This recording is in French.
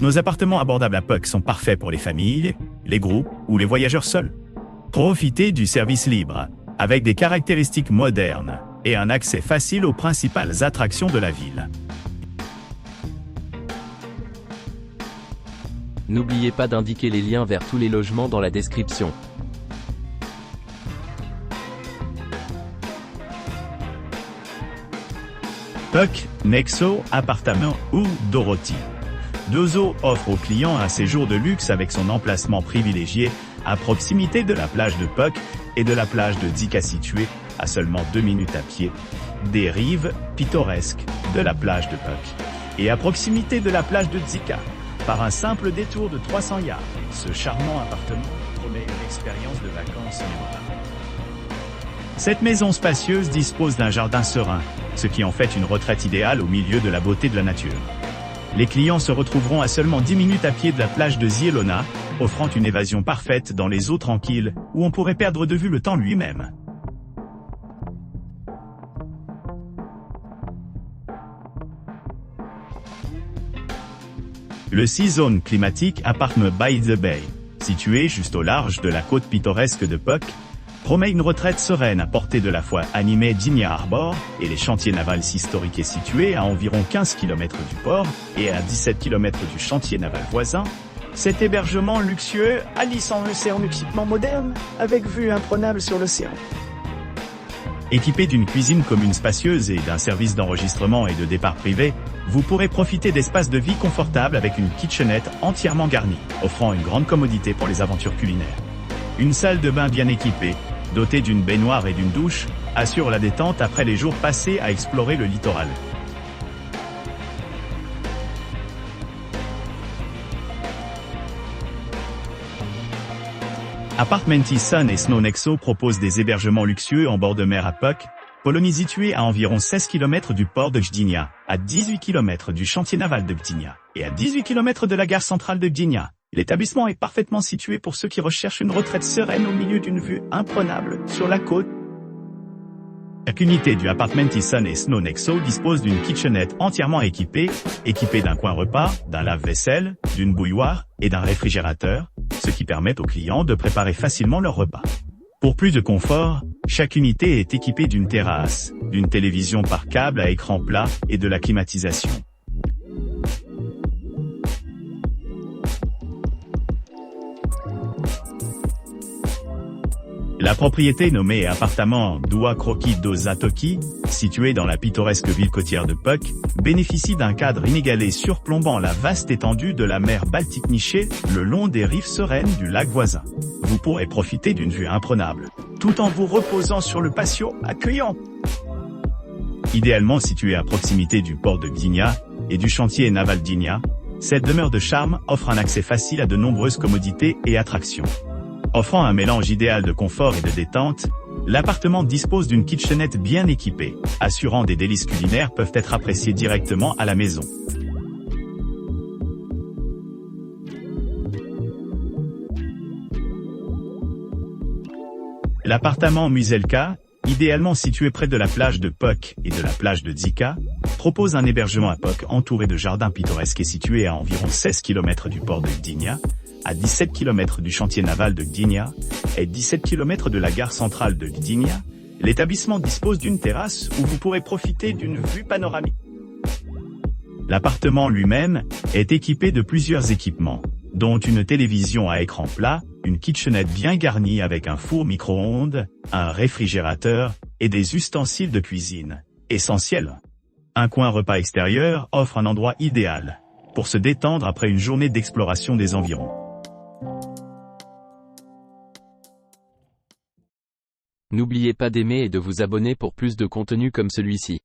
Nos appartements abordables à Puck sont parfaits pour les familles, les groupes ou les voyageurs seuls. Profitez du service libre, avec des caractéristiques modernes et un accès facile aux principales attractions de la ville. N'oubliez pas d'indiquer les liens vers tous les logements dans la description. Puck, Nexo, Appartement ou Dorothy. Dozo offre aux clients un séjour de luxe avec son emplacement privilégié à proximité de la plage de Puck et de la plage de Dzika située à seulement 2 minutes à pied des rives pittoresques de la plage de Puck et à proximité de la plage de Dzika par un simple détour de 300 yards. Ce charmant appartement promet une expérience de vacances mémorable. Cette maison spacieuse dispose d'un jardin serein, ce qui en fait une retraite idéale au milieu de la beauté de la nature. Les clients se retrouveront à seulement 10 minutes à pied de la plage de Zielona, offrant une évasion parfaite dans les eaux tranquilles, où on pourrait perdre de vue le temps lui-même. Le Sea Zone climatique Apartment by the Bay, situé juste au large de la côte pittoresque de Puck, promet une retraite sereine à portée de la fois animée Dinia Harbor et les chantiers navals historiques situés à environ 15 km du port et à 17 km du chantier naval voisin. Cet hébergement luxueux allie son océan équipement moderne avec vue imprenable sur l'océan. Équipé d'une cuisine commune spacieuse et d'un service d'enregistrement et de départ privé, vous pourrez profiter d'espaces de vie confortables avec une kitchenette entièrement garnie, offrant une grande commodité pour les aventures culinaires. Une salle de bain bien équipée, dotée d'une baignoire et d'une douche, assure la détente après les jours passés à explorer le littoral. Apartmenti Sun et Snow Nexo proposent des hébergements luxueux en bord de mer à Puck, Polonie située à environ 16 km du port de Gdynia, à 18 km du chantier naval de Gdynia, et à 18 km de la gare centrale de Gdynia. L'établissement est parfaitement situé pour ceux qui recherchent une retraite sereine au milieu d'une vue imprenable sur la côte. Chaque unité du Apartmenti Sun et Snow Nexo dispose d'une kitchenette entièrement équipée d'un coin repas, d'un lave-vaisselle, d'une bouilloire et d'un réfrigérateur, ce qui permet aux clients de préparer facilement leur repas. Pour plus de confort, chaque unité est équipée d'une terrasse, d'une télévision par câble à écran plat et de la climatisation. La propriété nommée appartement Dua Kroki do Zatoki, située dans la pittoresque ville côtière de Puck, bénéficie d'un cadre inégalé surplombant la vaste étendue de la mer Baltique nichée le long des rives sereines du lac voisin. Vous pourrez profiter d'une vue imprenable, tout en vous reposant sur le patio accueillant. Idéalement située à proximité du port de Gdynia et du chantier naval Gdynia, cette demeure de charme offre un accès facile à de nombreuses commodités et attractions. Offrant un mélange idéal de confort et de détente, l'appartement dispose d'une kitchenette bien équipée, assurant des délices culinaires peuvent être appréciés directement à la maison. L'appartement Muzelka, idéalement situé près de la plage de Puck et de la plage de Dzika, propose un hébergement à Puck entouré de jardins pittoresques et situé à environ 16 km du port de Gdynia, à 17 km du chantier naval de Gdynia et 17 km de la gare centrale de Gdynia. L'établissement dispose d'une terrasse où vous pourrez profiter d'une vue panoramique. L'appartement lui-même est équipé de plusieurs équipements, dont une télévision à écran plat, une kitchenette bien garnie avec un four micro-ondes, un réfrigérateur et des ustensiles de cuisine essentiels. Un coin repas extérieur offre un endroit idéal pour se détendre après une journée d'exploration des environs. N'oubliez pas d'aimer et de vous abonner pour plus de contenu comme celui-ci.